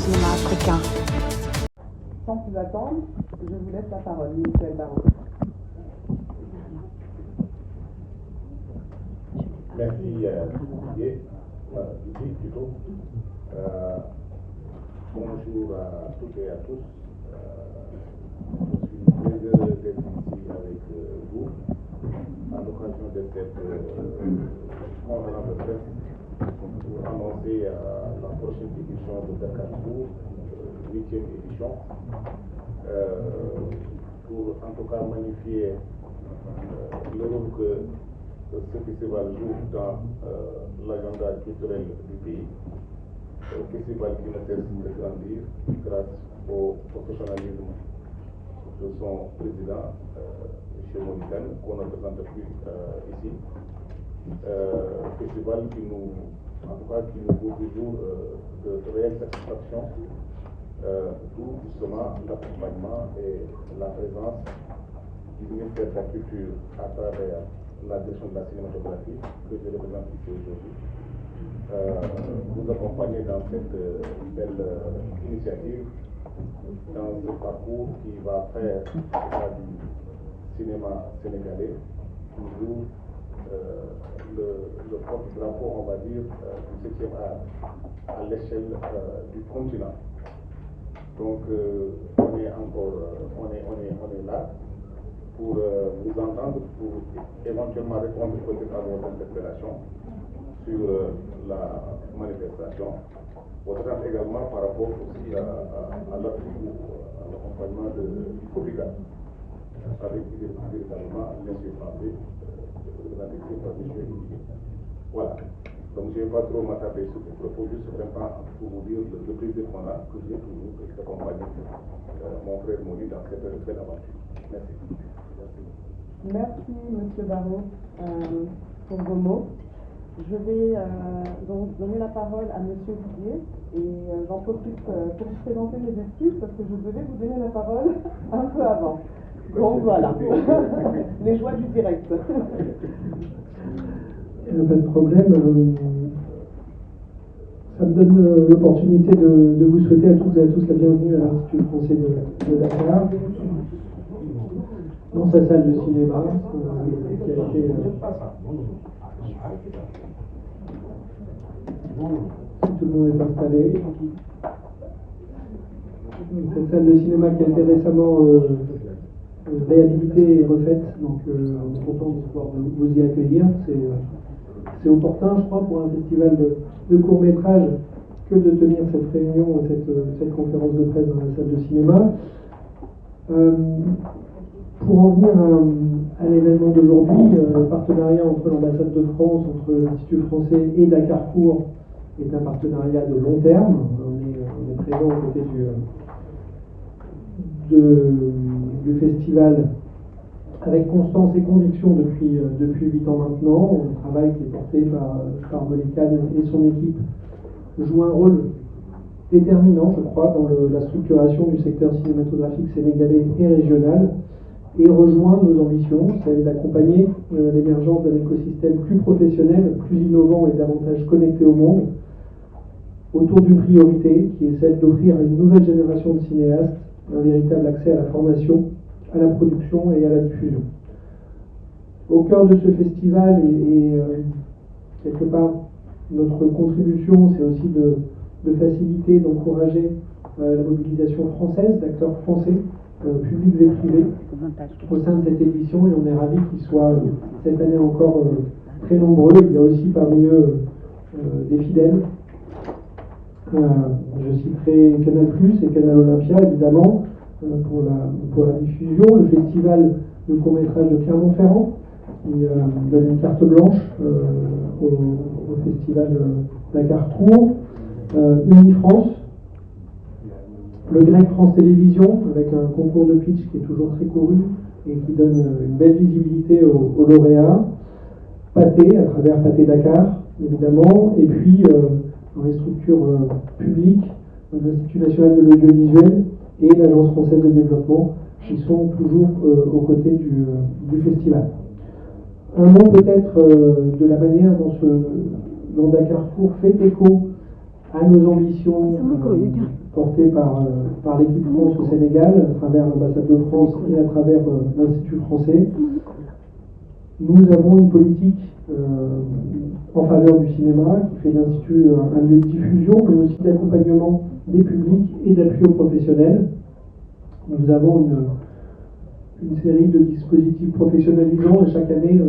cinéma africain. Sans plus attendre, je vous laisse la parole, Michel Baron. Merci Didier, plutôt. Bonjour à toutes et à tous. Je suis très heureux d'être ici avec vous à l'occasion de cette conférence de presse pour annoncer la prochaine édition de Dakarfour, 8e édition, pour en tout cas magnifier le rôle que ce festival joue dans l'agenda culturel du pays. Festival qui ne cesse de grandir grâce au professionnalisme de son président, M. Monikan, qu'on ne présente plus ici. Festival qui nous, en tout cas, qui nous vaut toujours de réelle satisfaction, d'où justement l'accompagnement et la présence du ministère de la Culture à travers la direction de la cinématographie que je représente ici aujourd'hui. Vous accompagner dans cette belle initiative, dans ce parcours qui va faire du cinéma sénégalais toujours le porte-drapeau, on va dire, du 7e art à l'échelle du continent. Donc on est encore, on est là pour vous entendre, pour éventuellement répondre peut-être à vos interpellations sur la manifestation. Votre attente également par rapport aussi à l'appui ou à l'accompagnement du FOPICA, avec véritablement l'institut français, représenté par M. Olivier. Voilà. Donc je ne vais pas trop m'attarder sur ce propos, juste vraiment pour vous dire le plaisir qu'on a, que j'ai toujours d'accompagner mon frère Moni dans cette belle aventure. Merci. Merci, M. Baron, pour vos mots. Je vais donc donner la parole à M. Didier et j'en profite pour vous présenter mes excuses parce que je devais vous donner la parole un peu avant. Donc voilà, les joies du direct. Pas de problème. Ça me donne l'opportunité de vous souhaiter à toutes et à tous la bienvenue à l'Institut français de Dakar, dans sa salle de cinéma, qui a été... Si tout le monde est installé. Cette salle de cinéma qui a été récemment réhabilitée et refaite, donc on est content de pouvoir vous y accueillir. C'est opportun, je crois, pour un festival de court-métrage que de tenir cette réunion, cette conférence de presse dans la salle de cinéma. Pour en venir à l'événement d'aujourd'hui, le partenariat entre l'ambassade de France, entre l'Institut français et Dakarfour est un partenariat de long terme. On est présent aux côtés du festival avec constance et conviction depuis 8 ans maintenant. Le travail qui est porté par Molikan et son équipe joue un rôle déterminant, je crois, dans la structuration du secteur cinématographique sénégalais et régional, et rejoint nos ambitions, celle d'accompagner l'émergence d'un écosystème plus professionnel, plus innovant et davantage connecté au monde, autour d'une priorité qui est celle d'offrir à une nouvelle génération de cinéastes un véritable accès à la formation, à la production et à la diffusion. Au cœur de ce festival et quelque part notre contribution, c'est aussi de faciliter, d'encourager la mobilisation française d'acteurs français, publics et privés, au sein de cette édition, et on est ravis qu'ils soient cette année encore très nombreux. Il y a aussi parmi eux des fidèles. Je citerai Canal+, et Canal Olympia, évidemment, pour la diffusion. Le festival de court-métrage de Clermont-Ferrand, qui donne une carte blanche au festival Dakarfour. Unifrance, le Grec France Télévisions, avec un concours de pitch qui est toujours très couru et qui donne une belle visibilité aux lauréats. Pathé, à travers Pathé Dakar, évidemment, et puis dans les structures publiques, l'Institut national de l'audiovisuel et l'Agence française de développement, qui sont toujours aux côtés du festival. Un mot peut-être de la manière dont Dakarfour fait écho à nos ambitions portées par l'équipe France au Sénégal, à travers l'ambassade de France et à travers l'Institut français. Nous avons une politique en faveur du cinéma qui fait de l'Institut un lieu de diffusion, mais aussi d'accompagnement des publics et d'appui aux professionnels. Nous avons une série de dispositifs professionnalisants et chaque année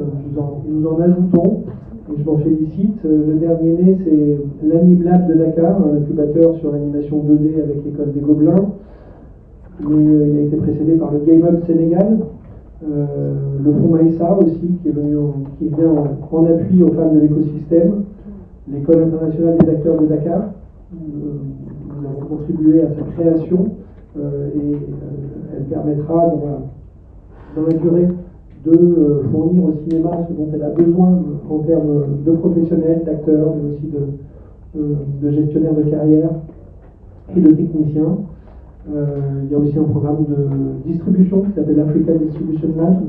nous en ajoutons et je m'en félicite. Le dernier né, c'est l'AnimLab de Dakar, un incubateur sur l'animation 2D avec l'école des Gobelins, mais il a été précédé par le Game Up Sénégal, le Fonds Maïssa aussi qui vient en appui aux femmes de l'écosystème, l'école internationale des acteurs de Dakar. Nous avons contribué à sa création et elle permettra dans la durée de fournir au cinéma ce dont elle a besoin en termes de professionnels, d'acteurs, mais aussi de gestionnaires de carrière et de techniciens. Il y a aussi un programme de distribution qui s'appelle Africa Distribution Lab,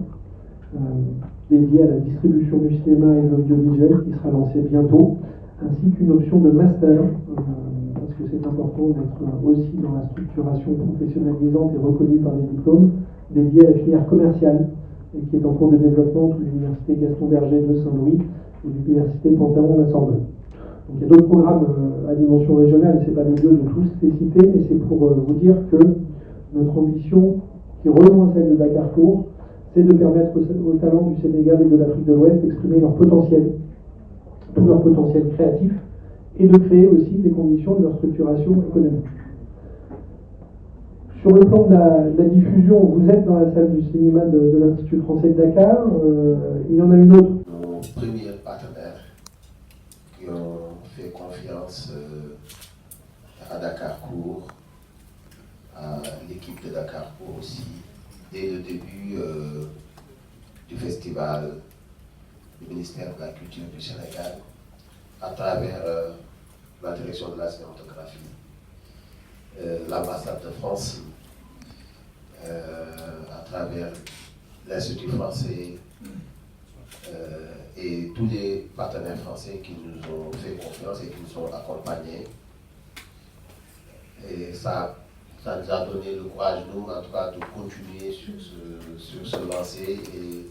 dédié à la distribution du cinéma et de l'audiovisuel qui sera lancé bientôt, ainsi qu'une option de master, parce que c'est important d'être aussi dans la structuration professionnalisante et reconnue par les diplômes, dédié à la filière commerciale, et qui est en cours de développement entre l'université Gaston Berger de Saint-Louis et l'université Panthéon de la Sorbonne. Donc il y a d'autres programmes à dimension régionale, et ce n'est pas le lieu de tous les citer, mais c'est pour vous dire que notre ambition, qui rejoint celle de Dakarcourt, c'est de permettre aux talents du Sénégal et de l'Afrique de l'Ouest d'exprimer leur potentiel, tout leur potentiel créatif, et de créer aussi les conditions de leur structuration économique. Sur le plan de la diffusion, vous êtes dans la salle du cinéma de l'Institut français de Dakar. Il y en a une autre. Nos premiers partenaires qui ont fait confiance à Dakarcourt, à l'équipe de Dakarcourt aussi, dès le début du festival du ministère de la Culture du Sénégal, à travers la direction de la cinématographie, l'ambassade de France, à travers l'Institut français et tous les partenaires français qui nous ont fait confiance et qui nous ont accompagnés. Et ça nous a donné le courage, nous, en tout cas, de continuer sur ce lancer. Et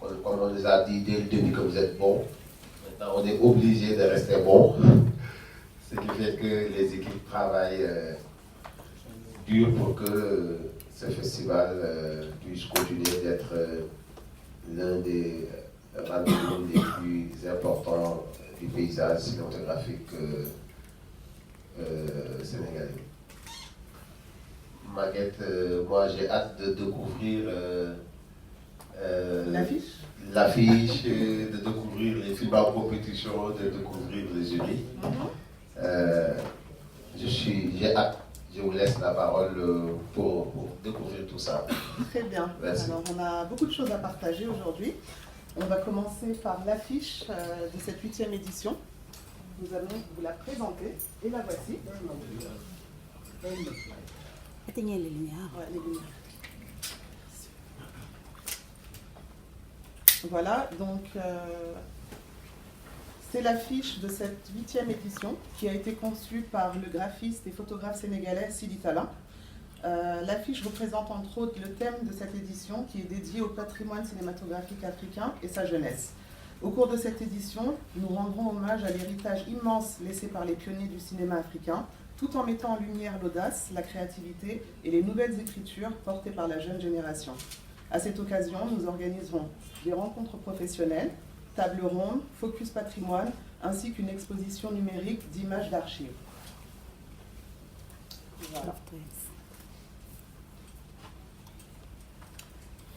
comme on nous a dit dès le début que vous êtes bons, maintenant on est obligé de rester bons. Ce qui fait que les équipes travaillent dur pour que ce festival puisse continuer d'être l'un des rendez-vous les plus importants du paysage cinématographique sénégalais. Maguette, moi j'ai hâte de découvrir l'affiche, de découvrir les films en compétition, de découvrir les jurys. J'ai hâte. Je vous laisse la parole pour découvrir tout ça. Très bien. Merci. Alors, on a beaucoup de choses à partager aujourd'hui. On va commencer par l'affiche de cette 8e édition. Nous allons vous la présenter. Et la voici. Éteignez les lumières. Ouais, les lumières. Voilà, donc c'est l'affiche de cette 8e édition qui a été conçue par le graphiste et photographe sénégalais Sidi Talin. L'affiche représente entre autres le thème de cette édition qui est dédié au patrimoine cinématographique africain et sa jeunesse. Au cours de cette édition, nous rendrons hommage à l'héritage immense laissé par les pionniers du cinéma africain, tout en mettant en lumière l'audace, la créativité et les nouvelles écritures portées par la jeune génération. À cette occasion, nous organiserons des rencontres professionnelles, tables rondes, focus patrimoine, ainsi qu'une exposition numérique d'images d'archives. Voilà.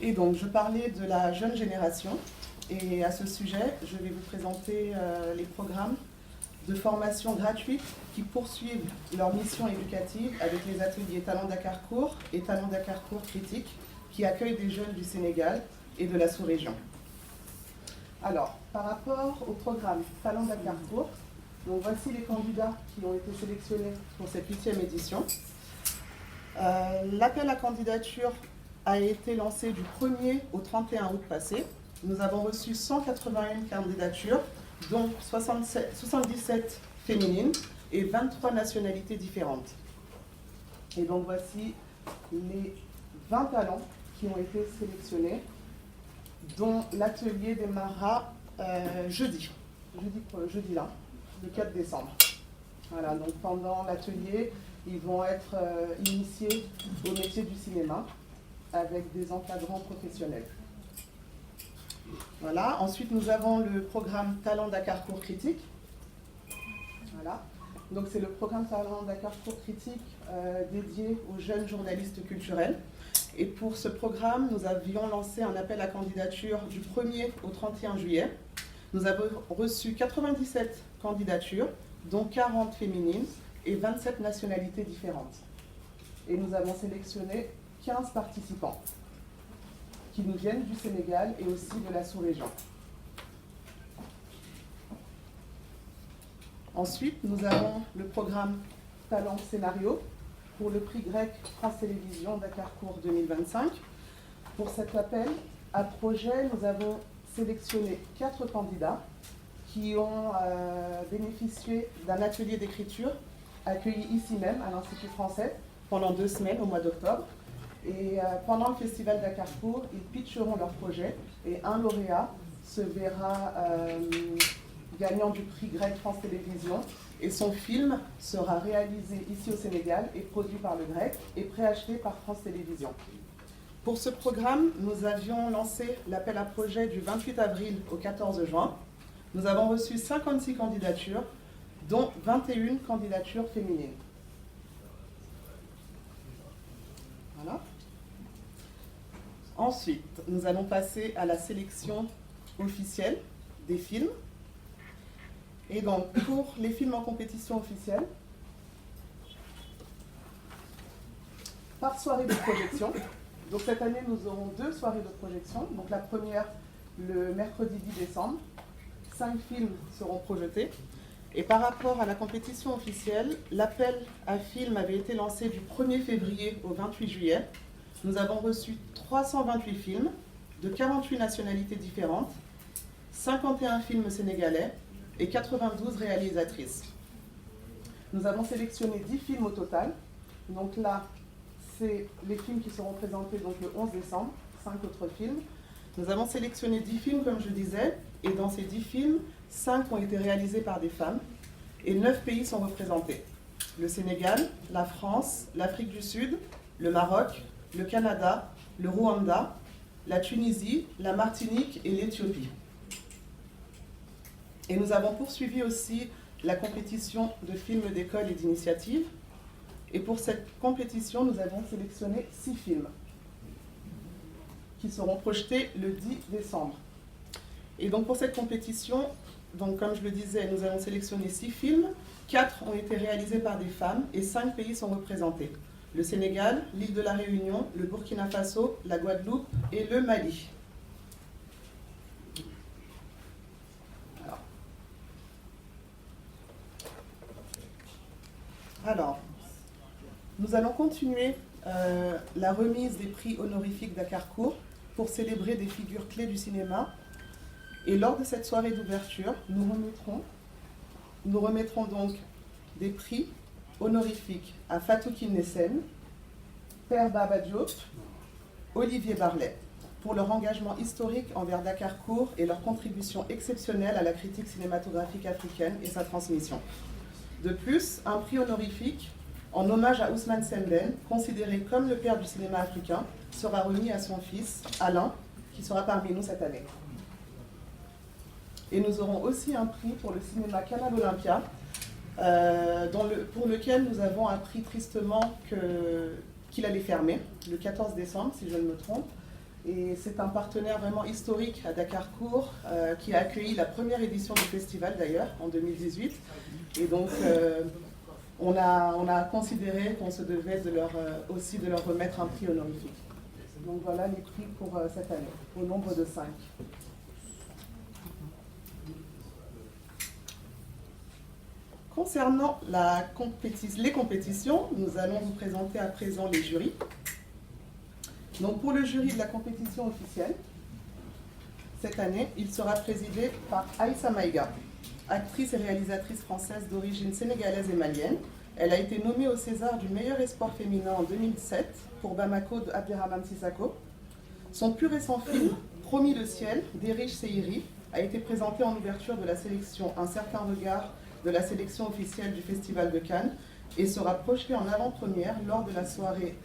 Et donc, je parlais de la jeune génération, et à ce sujet, je vais vous présenter les programmes de formation gratuite qui poursuivent leur mission éducative avec les ateliers Talents Dakarcourt et Talents Dakarcourt Critique, qui accueillent des jeunes du Sénégal et de la sous-région. Alors, par rapport au programme Talents Dakarcourt, donc voici les candidats qui ont été sélectionnés pour cette 8e édition. L'appel à candidature a été lancé du 1er au 31 août passé. Nous avons reçu 181 candidatures, dont 77 féminines et 23 nationalités différentes. Et donc voici les 20 talents qui ont été sélectionnés, dont l'atelier démarrera jeudi là, le 4 décembre. Voilà, donc pendant l'atelier, ils vont être initiés au métier du cinéma avec des encadrants professionnels. Voilà. Ensuite, nous avons le programme Talent Dakar Cours Critique. Voilà. Donc, c'est le programme Talent Dakar Cours Critique dédié aux jeunes journalistes culturels. Et pour ce programme, nous avions lancé un appel à candidature du 1er au 31 juillet. Nous avons reçu 97 candidatures, dont 40 féminines et 27 nationalités différentes. Et nous avons sélectionné 15 participants qui nous viennent du Sénégal et aussi de la sous-région. Ensuite, nous avons le programme Talent Scénario pour le prix grec France Télévisions Dakar Cours 2025. Pour cet appel à projet, nous avons sélectionné 4 candidats qui ont bénéficié d'un atelier d'écriture accueilli ici même à l'Institut français pendant 2 semaines au mois d'octobre. Et pendant le festival Dakar Cours, ils pitcheront leur projet et un lauréat se verra gagnant du prix grec France Télévisions et son film sera réalisé ici au Sénégal et produit par le grec et préacheté par France Télévisions. Pour ce programme, nous avions lancé l'appel à projet du 28 avril au 14 juin. Nous avons reçu 56 candidatures, dont 21 candidatures féminines. Voilà. Ensuite, nous allons passer à la sélection officielle des films. Et donc, pour les films en compétition officielle, par soirée de projection, donc cette année, nous aurons 2 soirées de projection. Donc la première, le mercredi 10 décembre, 5 films seront projetés. Et par rapport à la compétition officielle, l'appel à films avait été lancé du 1er février au 28 juillet. Nous avons reçu 328 films de 48 nationalités différentes, 51 films sénégalais et 92 réalisatrices. Nous avons sélectionné 10 films au total. Donc là, c'est les films qui seront présentés donc le 11 décembre, 5 autres films. Nous avons sélectionné 10 films, comme je disais, et dans ces 10 films, 5 ont été réalisés par des femmes et 9 pays sont représentés. Le Sénégal, la France, l'Afrique du Sud, le Maroc, le Canada, le Rwanda, la Tunisie, la Martinique et l'Éthiopie. Et nous avons poursuivi aussi la compétition de films d'école et d'initiative. Et pour cette compétition, nous avons sélectionné 6 films qui seront projetés le 10 décembre. Et donc pour cette compétition, donc comme je le disais, nous avons sélectionné 6 films, 4 ont été réalisés par des femmes et 5 pays sont représentés. Le Sénégal, l'île de la Réunion, le Burkina Faso, la Guadeloupe et le Mali. Alors, nous allons continuer la remise des prix honorifiques Dakar Cours pour célébrer des figures clés du cinéma. Et lors de cette soirée d'ouverture, nous remettrons donc des prix honorifiques à Fatou Kinnesen, Père Baba Diop, Olivier Barlet, pour leur engagement historique envers Dakar Cours et leur contribution exceptionnelle à la critique cinématographique africaine et sa transmission. De plus, un prix honorifique en hommage à Ousmane Sembène, considéré comme le père du cinéma africain, sera remis à son fils, Alain, qui sera parmi nous cette année. Et nous aurons aussi un prix pour le cinéma Canal Olympia, pour lequel nous avons appris tristement qu'il allait fermer, le 14 décembre, si je ne me trompe. Et c'est un partenaire vraiment historique à Dakar Cours, qui a accueilli la première édition du festival d'ailleurs, en 2018. Et donc, on a considéré qu'on se devait aussi de leur remettre un prix honorifique. Donc voilà les prix pour cette année, au nombre de 5. Concernant les compétitions, nous allons vous présenter à présent les jurys. Donc pour le jury de la compétition officielle, cette année, il sera présidé par Aïssa Maïga. actrice et réalisatrice française d'origine sénégalaise et malienne. Elle a été nommée au César du meilleur espoir féminin en 2007 pour Bamako de Abderrahmane Sissako. Son plus récent film, Promis le ciel, d'Erich Seiri, a été présenté en ouverture de la sélection Un certain regard de la sélection officielle du Festival de Cannes et sera projeté en avant-première lors de la soirée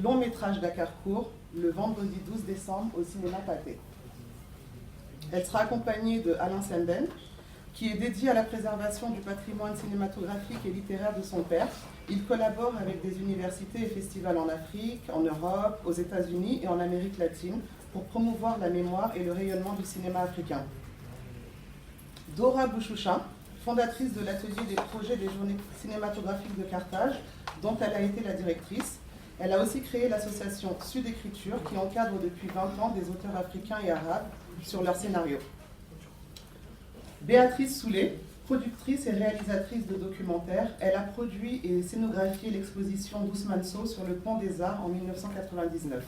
long métrage Dakarcourt le vendredi 12 décembre au cinéma Pathé. Elle sera accompagnée de Alain Semben, qui est dédié à la préservation du patrimoine cinématographique et littéraire de son père. Il collabore avec des universités et festivals en Afrique, en Europe, aux États-Unis et en Amérique latine pour promouvoir la mémoire et le rayonnement du cinéma africain. Dora Bouchoucha, fondatrice de l'atelier des projets des journées cinématographiques de Carthage, dont elle a été la directrice. Elle a aussi créé l'association Sud Écriture, qui encadre depuis 20 ans des auteurs africains et arabes sur leurs scénarios. Béatrice Soulet, productrice et réalisatrice de documentaires, elle a produit et scénographié l'exposition d'Ousmane Sow sur le Pont des Arts en 1999.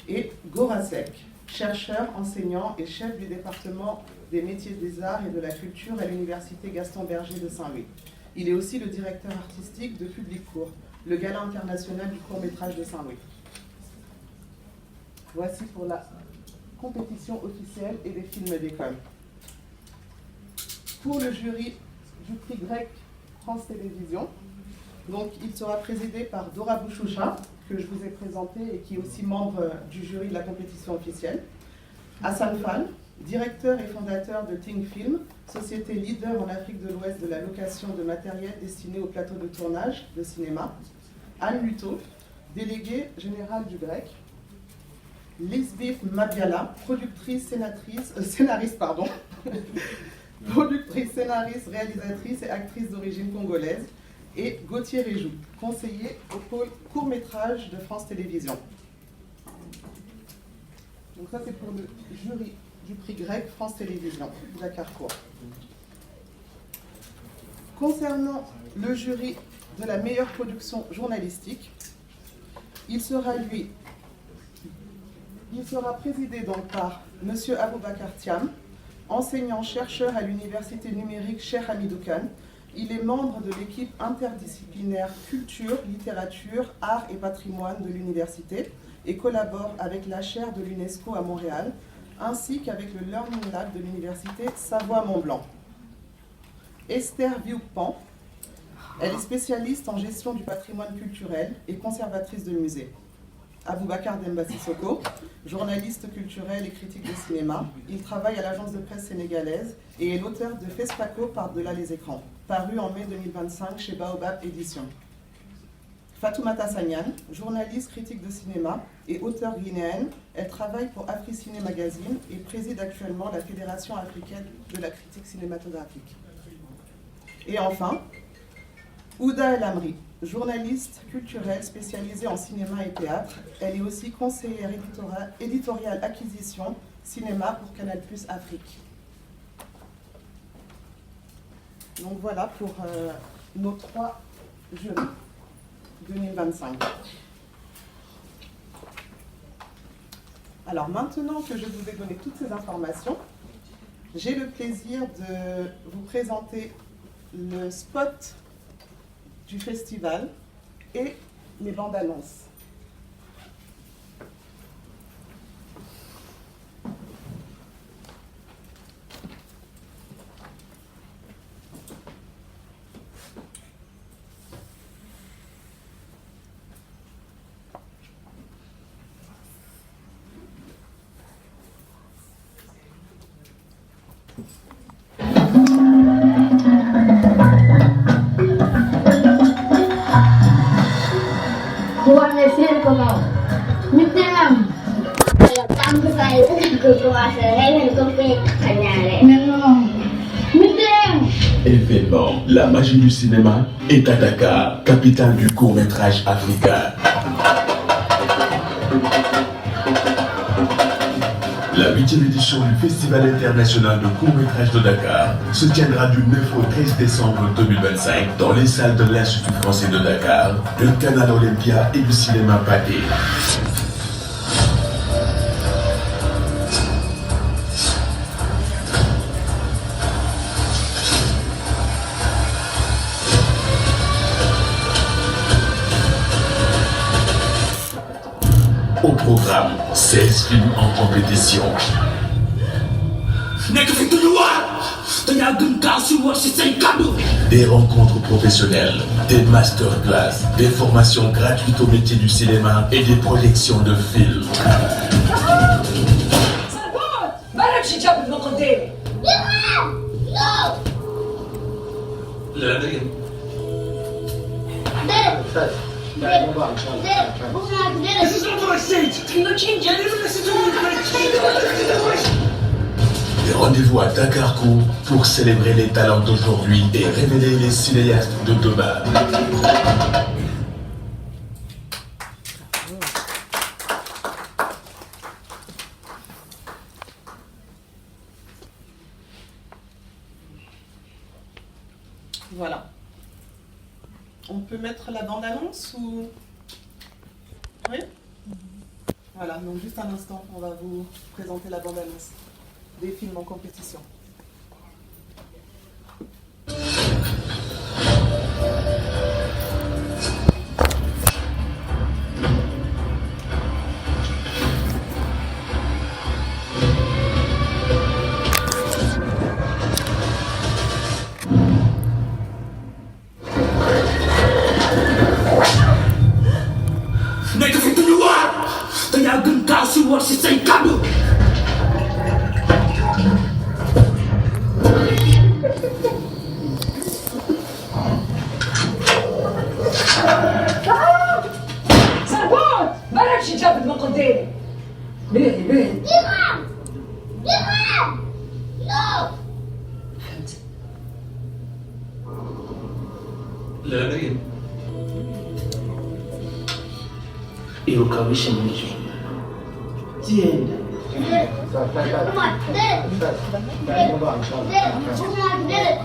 Et Gorasek, chercheur, enseignant et chef du département des métiers des arts et de la culture à l'université Gaston Berger de Saint-Louis. Il est aussi le directeur artistique de Public Court, le gala international du court-métrage de Saint-Louis. Voici pour la compétition officielle et les films d'école. Pour le jury du prix grec France Télévisions, donc il sera présidé par Dora Bouchoucha, que je vous ai présenté et qui est aussi membre du jury de la compétition officielle. Hassan Fall, directeur et fondateur de Ting Film, société leader en Afrique de l'Ouest de la location de matériel destiné au plateau de tournage de cinéma. Anne Luto, déléguée générale du grec. Lisbeth Mabiala, productrice, scénariste, productrice, scénariste, réalisatrice et actrice d'origine congolaise. Et Gauthier Réjou, conseiller au pôle court-métrage de France Télévisions. Donc ça c'est pour le jury du prix grec France Télévisions, Dakarcourt. Concernant le jury de la meilleure production journalistique, il sera présidé donc par M. Aboubakar Thiam, enseignant-chercheur à l'université numérique Cheikh Hamidou Kane. Il est membre de l'équipe interdisciplinaire culture, littérature, art et patrimoine de l'université et collabore avec la chaire de l'UNESCO à Montréal, ainsi qu'avec le Learning Lab de l'université Savoie-Mont-Blanc. Esther Viukpan, elle est spécialiste en gestion du patrimoine culturel et conservatrice de musées. Aboubakar Demba Sissoko, journaliste culturel et critique de cinéma. Il travaille à l'agence de presse sénégalaise et est l'auteur de Fespaco par-delà les écrans, paru en mai 2025 chez Baobab Éditions. Fatoumata Sagnan, journaliste critique de cinéma et auteure guinéenne, elle travaille pour AfriCiné Magazine et préside actuellement la Fédération africaine de la critique cinématographique. Et enfin, Ouda El Amri, journaliste culturelle spécialisée en cinéma et théâtre. Elle est aussi conseillère éditoriale acquisition cinéma pour Canal+ Afrique. Donc voilà pour nos 3 jurys 2025. Alors maintenant que je vous ai donné toutes ces informations, j'ai le plaisir de vous présenter le spot du festival et les bandes annonces. Comment ñu teram tàmb say ko commencé rek ko fait xañaare non ñu teram. Événement, la magie du cinéma est à Dakar, capitale du court-métrage africain. La 8e édition du Festival international de court-métrage de Dakar se tiendra du 9 au 13 décembre 2025 dans les salles de l'Institut français de Dakar, le Canal Olympia et le cinéma Pathé. programme, 16 films en compétition. Des rencontres professionnelles, des masterclass, des formations gratuites au métier du cinéma et des projections de films. Et rendez-vous à Dakarcourt pour célébrer les talents d'aujourd'hui et révéler les cinéastes de demain. Voilà. On peut mettre la bande-annonce ou... Oui? Voilà, donc juste un instant, on va vous présenter la bande-annonce des films en compétition.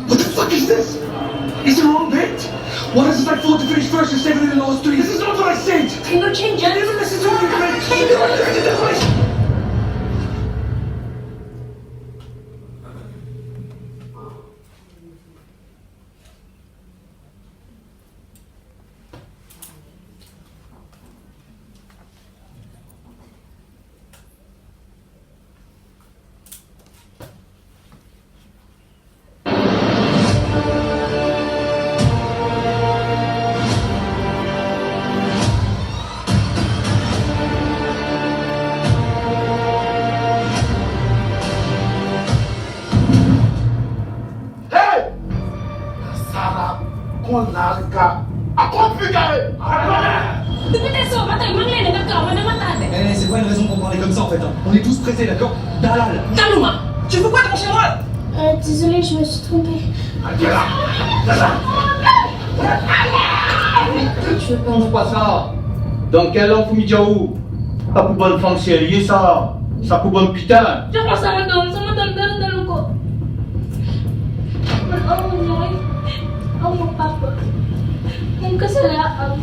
What the fuck is this? Is it wrong bit? Why does it like 4 to finish first and 7 in the last 3? This is not what I said! Can you change it? Even listen to me, man! C'est pas une raison pour parler comme ça en fait. On est tous pressés, d'accord? Dalal! Daluma! Tu veux quoi ton chez moi? Désolée, je me suis trompée. Je pense pas ça. Dans quelle langue vous m'idjaou? Pas pour bonne femme sérieuse ça. Ça pour bonne putain. Je pense à sama dom ko. Ang papa. Ang kasalaan.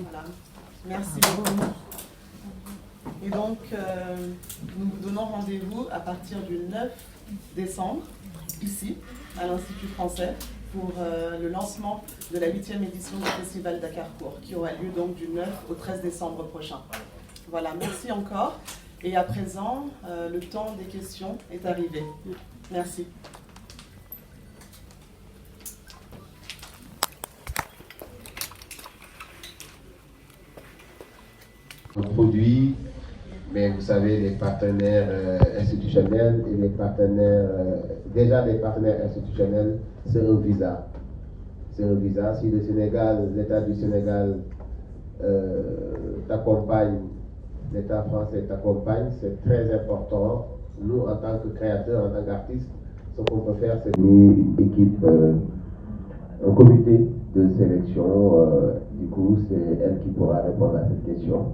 Voilà. Merci beaucoup. Et donc, nous vous donnons rendez-vous à partir du 9 décembre, ici, à l'Institut français, pour le lancement de la 8e édition du Festival Dakarcourt, qui aura lieu donc du 9 au 13 décembre prochain. Voilà, merci encore. Et à présent, le temps des questions est arrivé. Merci. Produit, mais vous savez, les partenaires institutionnels et les partenaires, déjà les partenaires institutionnels, c'est un visa. C'est un visa. Si le Sénégal, l'État du Sénégal t'accompagne, l'État français t'accompagne, c'est très important. Nous, en tant que créateurs, en tant qu'artistes, ce qu'on peut faire, c'est une équipe, un comité de sélection. Du coup, c'est elle qui pourra répondre à cette question.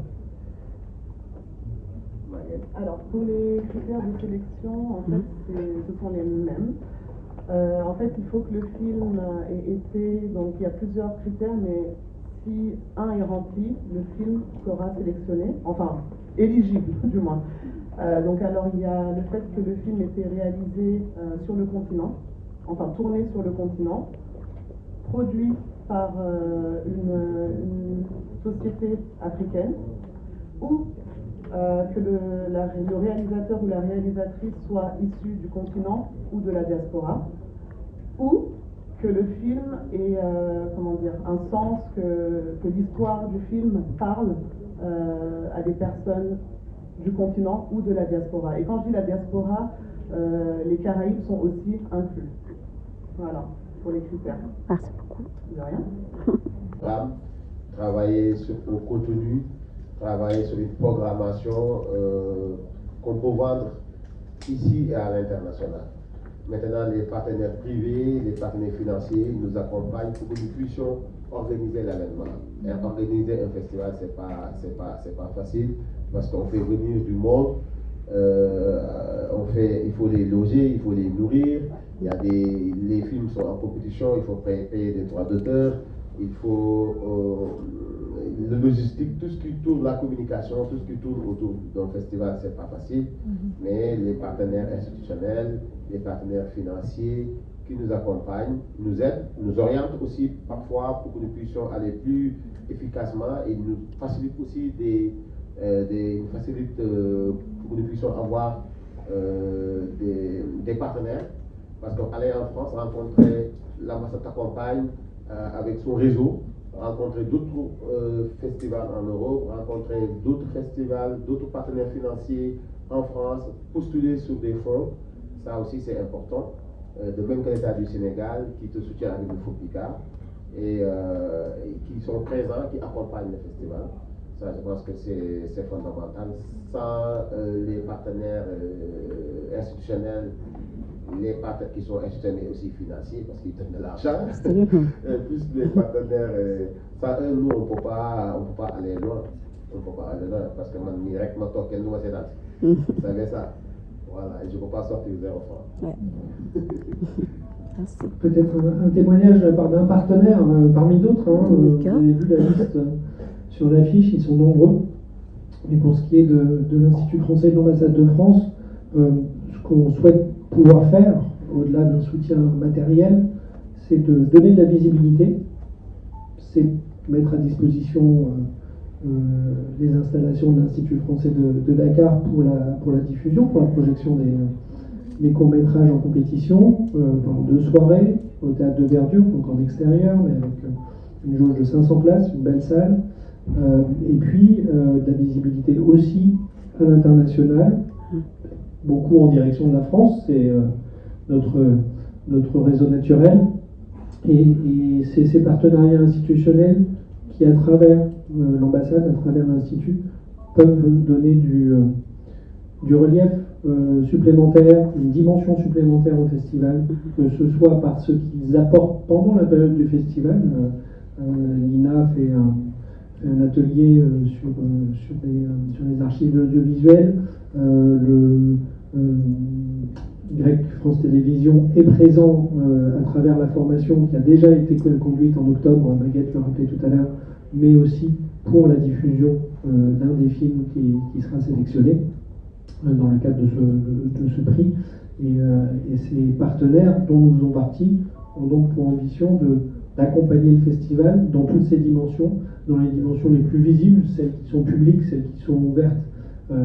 Alors, pour les critères de sélection, en fait, ce sont les mêmes. En fait, il faut que le film ait été... Donc, il y a plusieurs critères, mais si un est rempli, le film sera sélectionné, enfin, éligible, du moins. Donc alors il y a le fait que le film était réalisé sur le continent, enfin tourné sur le continent, produit par une société africaine, ou que le réalisateur ou la réalisatrice soit issu du continent ou de la diaspora, ou que le film ait un sens, que l'histoire du film parle à des personnes du continent ou de la diaspora. Et quand je dis la diaspora, les Caraïbes sont aussi inclus. Voilà, pour les critères. Merci beaucoup. De rien. Travailler au contenu, travailler sur une programmation qu'on peut vendre ici et à l'international. Maintenant, les partenaires privés, les partenaires financiers nous accompagnent pour que nous puissions organiser l'événement. Et organiser un festival, c'est pas facile parce qu'on fait venir du monde. Il faut les loger, il faut les nourrir. Les films sont en compétition, il faut payer des droits d'auteur, il faut le logistique, tout ce qui tourne, la communication, tout ce qui tourne autour d'un festival, c'est pas facile. Mais les partenaires institutionnels, les partenaires financiers qui nous accompagnent, nous aident, nous orientent aussi parfois pour que nous puissions aller plus efficacement et nous facilitent aussi pour que nous puissions avoir des partenaires. Parce qu'aller en France, rencontrer l'ambassade t'accompagne avec son réseau, rencontrer d'autres festivals en Europe, rencontrer d'autres festivals, d'autres partenaires financiers en France, postuler sur des fonds, ça aussi c'est important. De même que l'État du Sénégal qui te soutient avec le FOPICA et qui sont présents, qui accompagnent le festival. Ça, je pense que c'est fondamental. Sans les partenaires institutionnels, les partenaires qui sont institutionnels aussi financiers, parce qu'ils donnent de l'argent, plus les partenaires, sans eux, nous, on ne peut pas aller loin. On ne peut pas aller loin, parce que moi, directement, quel nous, c'est là. Vous savez ça. Voilà, et je ne peux pas sortir 0 francs. Ouais. Merci. Peut-être un témoignage de la part d'un partenaire parmi d'autres. Vous avez vu la liste sur l'affiche, ils sont nombreux. Mais pour ce qui est de l'Institut français de l'ambassade de France, ce qu'on souhaite pouvoir faire, au-delà d'un soutien matériel, c'est de donner de la visibilité, c'est mettre à disposition les installations de l'Institut français de Dakar pour la diffusion, pour la projection des courts-métrages en compétition, pendant 2 soirées, au théâtre de Verdure, donc en extérieur, mais avec une jauge de 500 places, une belle salle, et puis de la visibilité aussi à l'international, beaucoup en direction de la France, c'est notre réseau naturel, et c'est ces partenariats institutionnels qui, à travers l'ambassade, à travers l'Institut, peuvent donner du relief supplémentaire, une dimension supplémentaire au festival, que ce soit par ce qu'ils apportent pendant la période du festival. L'INA fait un atelier sur les archives audiovisuelles. Le GREC France Télévisions est présent à travers la formation qui a déjà été conduite en octobre, Maguette le rappelait tout à l'heure, mais aussi pour la diffusion d'un des films qui sera sélectionné dans le cadre de ce prix. Et ces partenaires dont nous faisons partie ont donc pour ambition d'accompagner le festival dans toutes ses dimensions, dans les dimensions les plus visibles, celles qui sont publiques, celles qui sont ouvertes.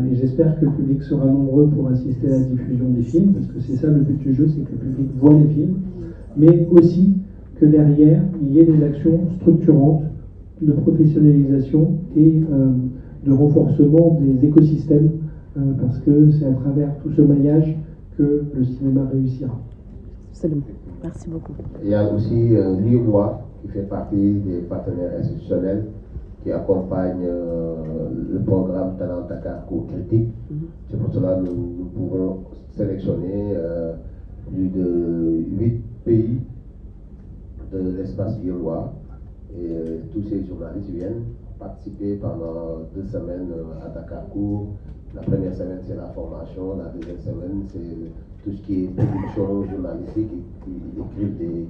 Et j'espère que le public sera nombreux pour assister à la diffusion des films, parce que c'est ça le but du jeu, c'est que le public voit les films, mais aussi que derrière, il y ait des actions structurantes de professionnalisation et de renforcement des écosystèmes, parce que c'est à travers tout ce maillage que le cinéma réussira. Absolument. Merci beaucoup. Il y a aussi l'IROI qui fait partie des partenaires institutionnels qui accompagne le programme Talent Dakar Cours Critique. C'est pour cela que nous pouvons sélectionner plus de 8 pays de l'espace lillois. Et tous ces journalistes viennent participer pendant 2 semaines à Dakar Cours. La première semaine, c'est la formation. La deuxième semaine, c'est tout ce qui est production journalistique. Ils écrivent des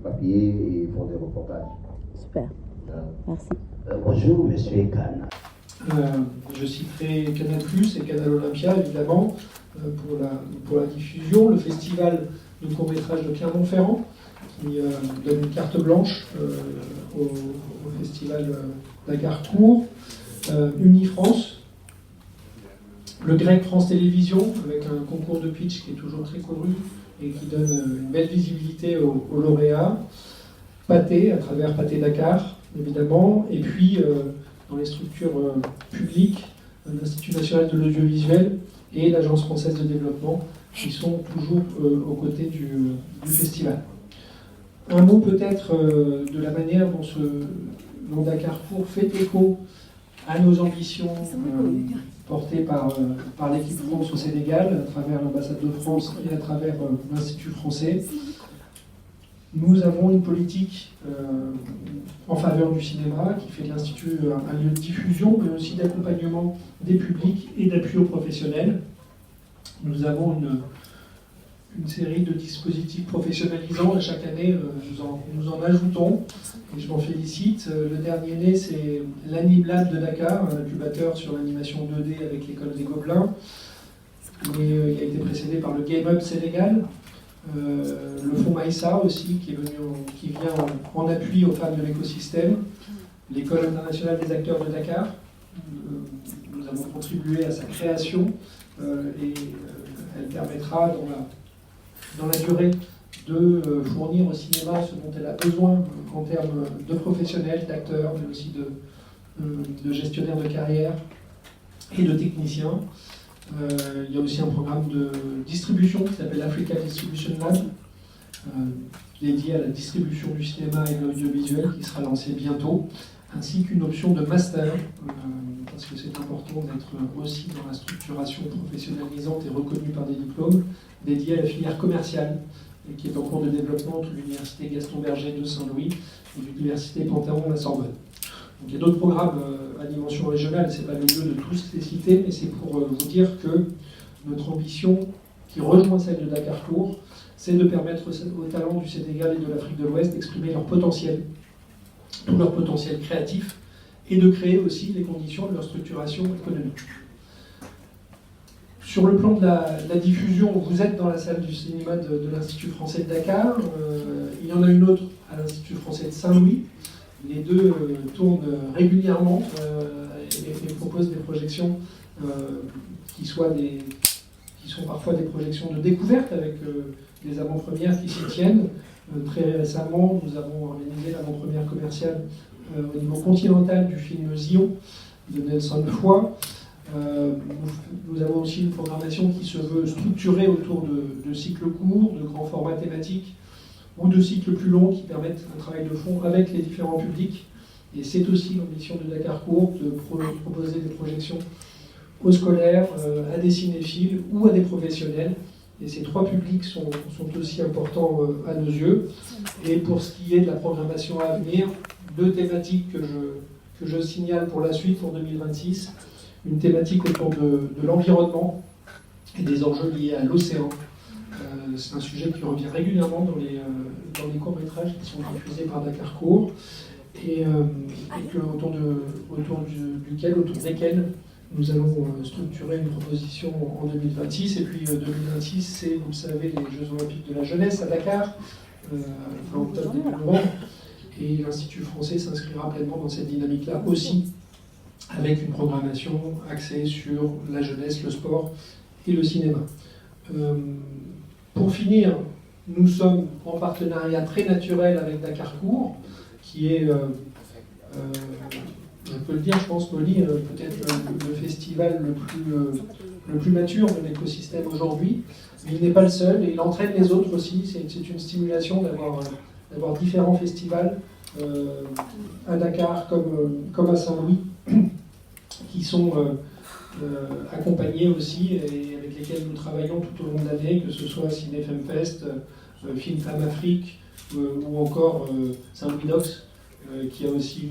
papiers et font des reportages. Super. Merci. Bonjour, Monsieur Khan. Je citerai Canal+, et Canal Olympia, évidemment, pour la diffusion. Le festival du court-métrage de Clermont-Ferrand, qui donne une carte blanche au festival Dakar-Court. Unifrance, le Grec France Télévisions, avec un concours de pitch qui est toujours très couru et qui donne une belle visibilité aux lauréats. Pathé, à travers Pathé Dakar, évidemment. Et puis, dans les structures publiques, l'Institut national de l'audiovisuel et l'Agence française de développement, qui sont toujours aux côtés du festival. Un mot peut-être de la manière dont Dakar-Court fait écho à nos ambitions portées par l'équipe France au Sénégal, à travers l'ambassade de France et à travers l'Institut français. Nous avons une politique en faveur du cinéma qui fait de l'Institut un lieu de diffusion, mais aussi d'accompagnement des publics et d'appui aux professionnels. Nous avons une série de dispositifs professionnalisants et chaque année nous en ajoutons et je m'en félicite. Le dernier né, c'est l'Aniblab de Dakar, un incubateur sur l'animation 2D avec l'école des Gobelins. Et il a été précédé par le Game Up Sénégal, le fonds Maïssa aussi qui vient en appui aux femmes de l'écosystème, l'école internationale des acteurs de Dakar. Nous avons contribué à sa création et elle permettra dans la durée de fournir au cinéma ce dont elle a besoin en termes de professionnels, d'acteurs, mais aussi de gestionnaires de carrière et de techniciens. Il y a aussi un programme de distribution qui s'appelle Africa Distribution Lab, dédié à la distribution du cinéma et de l'audiovisuel qui sera lancé bientôt, ainsi qu'une option de master, parce que c'est important d'être aussi dans la structuration professionnalisante et reconnue par des diplômes, dédié à la filière commerciale, et qui est en cours de développement entre l'Université Gaston Berger de Saint-Louis et l'Université Panthéon de la Sorbonne. Donc, il y a d'autres programmes à dimension régionale, ce n'est pas le lieu de tous les citer, mais c'est pour vous dire que notre ambition, qui rejoint celle de Dakar-Court, c'est de permettre aux talents du Sénégal et de l'Afrique de l'Ouest d'exprimer leur potentiel, tout leur potentiel créatif, et de créer aussi les conditions de leur structuration économique. Sur le plan de la diffusion, vous êtes dans la salle du cinéma de l'Institut français de Dakar. Il y en a une autre à l'Institut français de Saint-Louis. Les deux tournent régulièrement et proposent des projections qui sont parfois des projections de découverte avec des avant-premières qui s'y tiennent. Très récemment, nous avons organisé l'avant-première commerciale au niveau continental du film Zion de Nelson Foy. Nous avons aussi une programmation qui se veut structurée autour de cycles courts, de grands formats thématiques ou de cycles plus longs qui permettent un travail de fond avec les différents publics. Et c'est aussi l'ambition de Dakar-Court de proposer des projections aux scolaires, à des cinéphiles ou à des professionnels. Et ces trois publics sont aussi importants à nos yeux. Et pour ce qui est de la programmation à venir, deux thématiques que je signale pour la suite pour 2026. Une thématique autour de l'environnement et des enjeux liés à l'océan. C'est un sujet qui revient régulièrement dans les courts-métrages qui sont diffusés par Dakar-Court et autour desquels nous allons structurer une proposition en 2026. Et puis 2026, c'est, vous le savez, les Jeux Olympiques de la Jeunesse à Dakar, en octobre début novembre. Et l'Institut français s'inscrira pleinement dans cette dynamique-là aussi, avec une programmation axée sur la jeunesse, le sport et le cinéma. Pour finir, nous sommes en partenariat très naturel avec Dakar-Court, qui est, je peux le dire, je pense, Molly, peut-être le festival le plus mature de l'écosystème aujourd'hui. Mais il n'est pas le seul et il entraîne les autres aussi. C'est une stimulation d'avoir différents festivals à Dakar comme à Saint-Louis, qui sont accompagnés aussi et avec lesquels nous travaillons tout au long de l'année, que ce soit Ciné Femfest, Film Femme Afrique ou encore Saint-Louis Docs, qui a aussi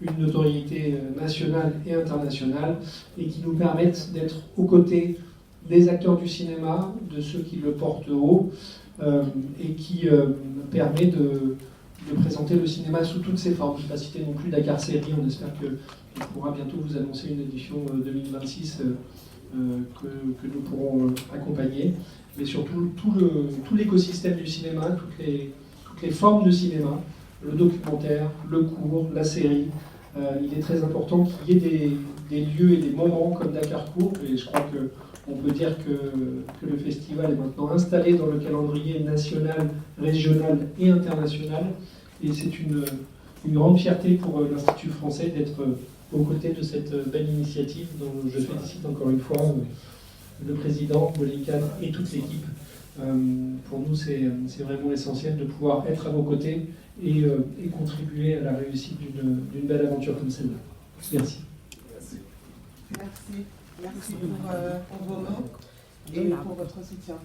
une notoriété nationale et internationale et qui nous permettent d'être aux côtés des acteurs du cinéma, de ceux qui le portent haut et qui permet présenter le cinéma sous toutes ses formes. Je ne vais pas citer non plus Dakar Série, on espère qu'on pourra bientôt vous annoncer une édition 2026 que nous pourrons accompagner, mais surtout tout l'écosystème du cinéma, toutes les formes de cinéma, le documentaire, le court, la série. Il est très important qu'il y ait des lieux et des moments comme Dakar Court, et je crois qu'on peut dire que le festival est maintenant installé dans le calendrier national, régional et international, et c'est une grande fierté pour l'Institut français d'être aux côtés de cette belle initiative dont je félicite encore une fois le président, Molécan et toute l'équipe. Pour nous, c'est vraiment essentiel de pouvoir être à vos côtés et contribuer à la réussite d'une belle aventure comme celle-là. Merci. Merci pour vos mots et pour votre soutien.